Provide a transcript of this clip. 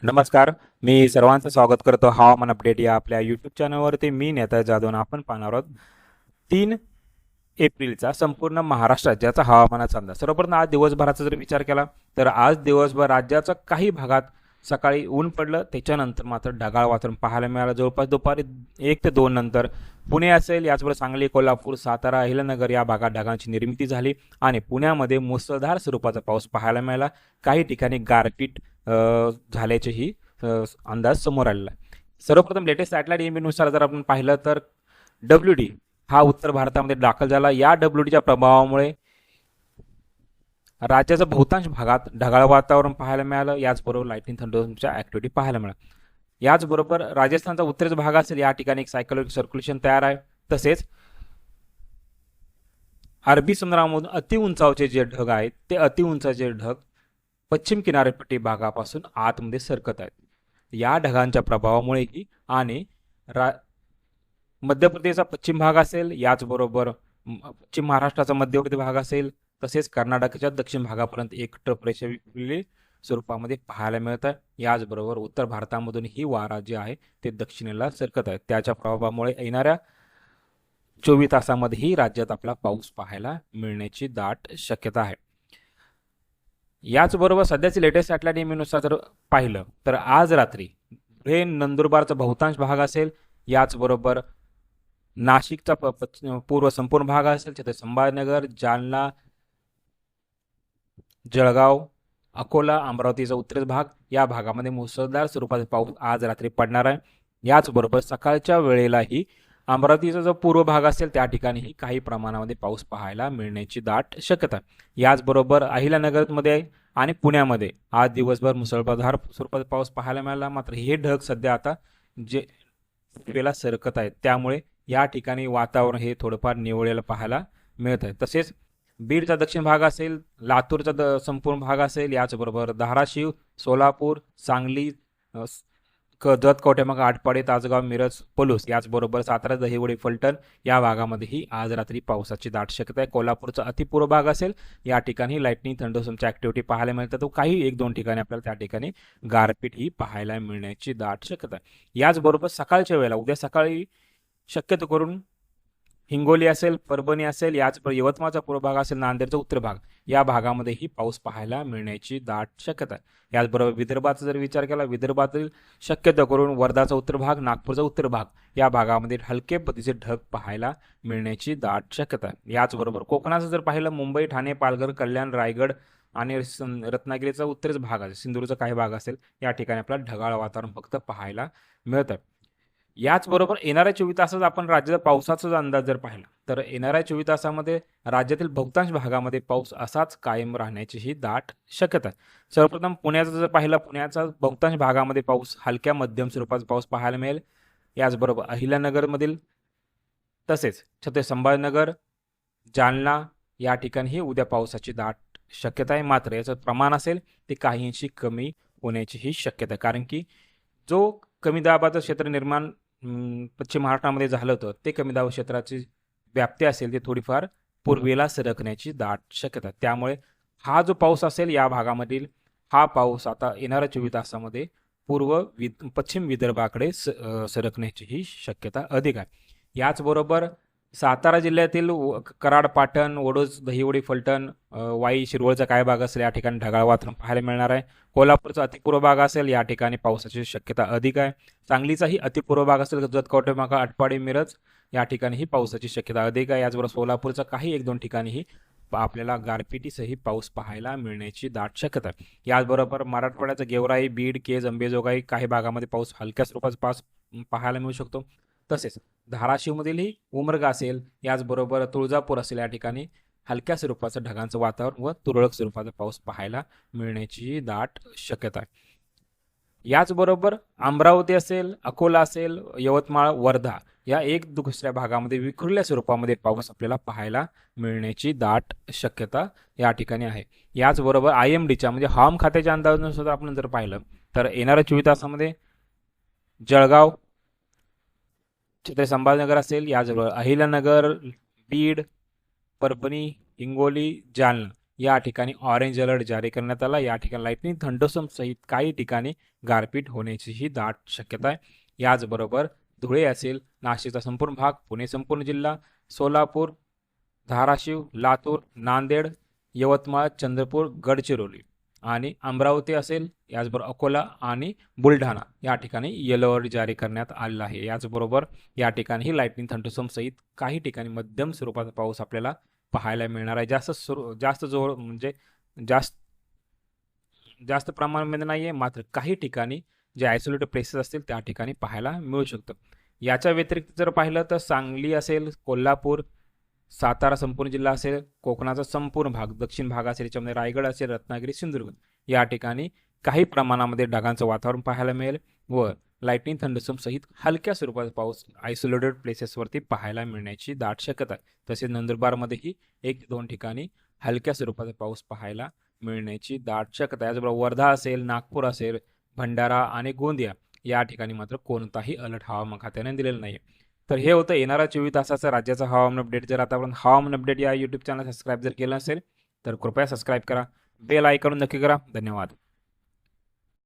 नमस्कार. मी सर्वांचं स्वागत करतो हवामान अपडेट या आपल्या यूट्यूब चॅनलवरती. मी नेता जाधव आणि आपण पाहणार आहोत 3 एप्रिलचा संपूर्ण महाराष्ट्र राज्याचा हवामानाचा अंदाज. सर्वप्रथम आज दिवसभराचा जर विचार केला तर आज दिवसभर राज्याच्या काही भागात सकाळी ऊन पडलं, त्याच्यानंतर मात्र ढगाळ वातावरण पाहायला मिळालं. जवळपास दुपारी 1 ते 2 नंतर पुणे असेल, याचबरोबर सांगली, कोल्हापूर, सातारा, अहिल्यानगर या भागात ढगांची निर्मिती झाली आणि पुण्यामध्ये मुसळधार स्वरूपाचा पाऊस पाहायला मिळाला. काही ठिकाणी गारपीट झाल्याचेही अंदाज समोर आलेला आहे. सर्वप्रथम लेटेस्ट सॅटेलाइट इमेजनुसार जर आपण पाहिलं तर WD हा उत्तर भारतामध्ये दाखल झाला. या WDच्या प्रभावामुळे राज्याच्या बहुतांश भागात ढगाळ वातावरण पाहायला मिळालं. याचबरोबर लाइटनिंग थंडरच्या ऍक्टिव्हिटी पाहायला मिळाल्या. याचबरोबर राजस्थानचा उत्तरेचा भाग असेल, या ठिकाणी एक सायक्लोनिक सर्क्युलेशन तयार आहे. तसेच अरबी समुद्रामधून अतिउंचावचे जे ढग आहेत ते अतिउंचाचे ढग पश्चिम किनारपट्टी भागापासून आतमध्ये सरकत आहेत. या ढगांच्या प्रभावामुळेही आणि मध्य प्रदेशचा पश्चिम भाग असेल, याचबरोबर पश्चिम महाराष्ट्राचा मध्यवर्ती भाग असेल, तसेच कर्नाटकच्या दक्षिण भागापर्यंत एक ट्रपरेषा स्वरूपामध्ये पाहायला मिळत आहे. याचबरोबर उत्तर भारतामधून ही वारा जे आहे ते दक्षिणेला सरकत आहे. त्याच्या प्रभावामुळे येणाऱ्या 24 तासामध्येही राज्यात आपला पाऊस पाहायला मिळण्याची दाट शक्यता आहे. याचबरोबर सध्याची लेटेस्ट सॅटेलाइट इमेजनुसार जर पाहिलं तर आज रात्री हे नंदुरबारचा बहुतांश भाग असेल, याचबरोबर नाशिकचा पूर्व संपूर्ण भाग असेल, तिथे संभाजीनगर, जालना, जळगाव, अकोला, अमरावतीचा उत्तरेचा भाग या भागामध्ये मुसळधार स्वरूपाचा पाऊस आज रात्री पडणार आहे. याचबरोबर सकाळच्या वेळेलाही अमरावतीचा जो पूर्व भाग असेल त्या ठिकाणीही काही प्रमाणामध्ये पाऊस पाहायला मिळण्याची दाट शक्यता आहे. याचबरोबर अहिल्यानगरमध्ये आणि पुण्यामध्ये आज दिवसभर मुसळधार स्वरूपाचा पाऊस पाहायला मिळाला. मात्र हे ढग सध्या आता जे वेळेला सरकत आहेत, त्यामुळे या ठिकाणी वातावरण हे थोडंफार निवळलेलं पाहायला मिळत आहे. तसेच बीडचा दक्षिण भाग असेल, लातूरचा संपूर्ण भाग असेल, याचबरोबर धाराशिव, सोलापूर, सांगली, जत, कवठेमहांकाळ, आटपाडी, तासगाव, मिरज, पलूस, याचबरोबर सातारा, दहिवडी, फलटण या भागामध्येही आज रात्री पावसाची दाट शक्यता आहे. कोल्हापूरचा अतिपूर्व भाग असेल, या ठिकाणी लाइटनिंग थंडरस्टॉर्मची ऍक्टिव्हिटी पाहायला मिळतात. तो काही 1-2 ठिकाणी आपल्याला त्या ठिकाणी गारपीट ही पाहायला मिळण्याची दाट शक्यता आहे. याचबरोबर सकाळच्या वेळेला उद्या सकाळी शक्यतो करून हिंगोली असेल, परभणी असेल, याचबरोबर यवतमाळचा पूर्व भाग असेल, नांदेडचा उत्तर भाग या भागामध्येही पाऊस पाहायला मिळण्याची दाट शक्यता आहे. याचबरोबर विदर्भाचा जर विचार केला, विदर्भातील शक्यतो करून वर्धाचा उत्तर भाग, नागपूरचा उत्तर भाग या भागामध्ये हलके पतीचे ढग पाहायला मिळण्याची दाट शक्यता आहे. याचबरोबर कोकणाचं जर पाहिलं, मुंबई, ठाणे, पालघर, कल्याण, रायगड आणि रत्नागिरीचा उत्तरेचा भाग असेल, सिंधुदुर्गचा काही भाग असेल, या ठिकाणी आपल्याला ढगाळ वातावरण फक्त पाहायला मिळतं. याचबरोबर येणाऱ्या 24 तासात आपण राज्याच्या पावसाचा अंदाज जर पाहिला तर येणाऱ्या 24 तासामध्ये राज्यातील बहुतांश भागामध्ये पाऊस असाच कायम राहण्याची ही दाट शक्यता आहे. सर्वप्रथम पुण्याचं जर पाहिलं, पुण्याचा बहुतांश भागामध्ये पाऊस हलक्या मध्यम स्वरूपाचा पाऊस पाहायला मिळेल. याचबरोबर अहिल्यानगरमधील तसेच छत्रपती संभाजीनगर, जालना या ठिकाणी उद्या पावसाची दाट शक्यता आहे. मात्र याचं प्रमाण असेल ते काहींशी कमी होण्याची ही शक्यता आहे, कारण की जो कमी दाबाचं क्षेत्र निर्माण पश्चिम महाराष्ट्रामध्ये झालं होतं, ते कमी दाब क्षेत्राची व्याप्ती असेल ते थोडीफार पूर्वेला सरकण्याची दाट शक्यता. त्यामुळे हा जो पाऊस असेल या भागामधील हा पाऊस आता येणाऱ्या 24 तासामध्ये पश्चिम विदर्भाकडे सरकण्याची ही शक्यता अधिक आहे. याचबरोबर सातारा जिल्ह्यातील कराड, पाटण, ओडोज, दहिवडी, फलटण, वाई, शिरवळचा काय भाग असेल या ठिकाणी ढगाळ वातावरण पाहायला मिळणार आहे. कोल्हापूरचा अतिपूर्व भाग असेल, या ठिकाणी पावसाची शक्यता अधिक आहे. सांगलीचाही अतिपूर्व भाग असेल, जत, कवठेमहांकाळ, आटपाडी, मिरज या ठिकाणीही पावसाची शक्यता अधिक आहे. याचबरोबर सोलापूरचा काही 1-2 ठिकाणीही आपल्याला गारपिटीसही पाऊस पाहायला मिळण्याची दाट शक्यता आहे. याचबरोबर मराठवाड्याचा गेवराई, बीड, केज, अंबेजोगाई काही भागामध्ये पाऊस हलक्या स्वरूपाचा पाऊस पाहायला मिळू शकतो. तसेच धाराशिवमधीलही उमरगा असेल, याचबरोबर तुळजापूर असेल, या ठिकाणी हलक्या स्वरूपाचं ढगांचं वातावरण व तुरळक स्वरूपाचा पाऊस पाहायला मिळण्याची दाट शक्यता आहे. याचबरोबर अमरावती असेल, अकोला असेल, यवतमाळ, वर्धा या एक दुसऱ्या भागामध्ये विखुरल्या स्वरूपामध्ये पाऊस आपल्याला पाहायला मिळण्याची दाट शक्यता या ठिकाणी आहे. याचबरोबर IMDच्या म्हणजे हवामान खात्याच्या अंदाजानुसार आपण जर पाहिलं तर येणाऱ्या 24 तासामध्ये जळगाव, छत्रपती संभाजीनगर असेल, याचबरोबर अहिल्यानगर, बीड, परभणी, हिंगोली, जालना या ठिकाणी ऑरेंज अलर्ट जारी करण्यात आला. या ठिकाणी लाईटनिंग थंडरस्टॉर्म सहित काही ठिकाणी गारपीट होण्याचीही दाट शक्यता आहे. याचबरोबर धुळे असेल, नाशिकचा संपूर्ण भाग, पुणे संपूर्ण जिल्हा, सोलापूर, धाराशिव, लातूर, नांदेड, यवतमाळ, चंद्रपूर, गडचिरोली आणि अमरावती असेल, याचबरोबर अकोला आणि बुलढाणा या ठिकाणी येलो अलर्ट जारी करण्यात आलेला आहे. याचबरोबर या ठिकाणी लाईटनिंग थंडरस्टॉर्म सहित काही ठिकाणी मध्यम स्वरूपाचा पाऊस आपल्याला पाहायला मिळणार आहे. जास्त जोर म्हणजे जास्त जास्त प्रमाणामध्ये नाही आहे, मात्र काही ठिकाणी जे आयसोलेटेड प्लेसेस असतील त्या ठिकाणी पाहायला मिळू शकतं. याच्या व्यतिरिक्त जर पाहिलं तर सांगली असेल, कोल्हापूर, सातारा संपूर्ण जिल्हा असेल, कोकणाचा संपूर्ण भाग, दक्षिण भाग असेल, याच्यामध्ये रायगड असेल, रत्नागिरी, सिंधुदुर्ग या ठिकाणी काही प्रमाणामध्ये ढगांचं वातावरण पाहायला मिळेल व लाईटनिंग थंडरस्टॉर्म सहित हलक्या स्वरूपाचा पाऊस आयसोलेटेड प्लेसेसवरती पाहायला मिळण्याची दाट शक्यता आहे. तसेच नंदुरबारमध्येही 1-2 ठिकाणी हलक्या स्वरूपाचा पाऊस पाहायला मिळण्याची दाट शक्यता आहे. याचबरोबर वर्धा असेल, नागपूर असेल, भंडारा आणि गोंदिया या ठिकाणी मात्र कोणताही अलर्ट हवामान खात्याने दिलेला नाही. तर हे होतं येणाऱ्या 24 तासाचं राज्याचं हवामान अपडेट. जर आतापर्यंत हवामान अपडेट या यूट्यूब चॅनल सबस्क्राईब जर केलं असेल तर कृपया सबस्क्राईब करा, बेल आयकॉन नक्की करा. धन्यवाद.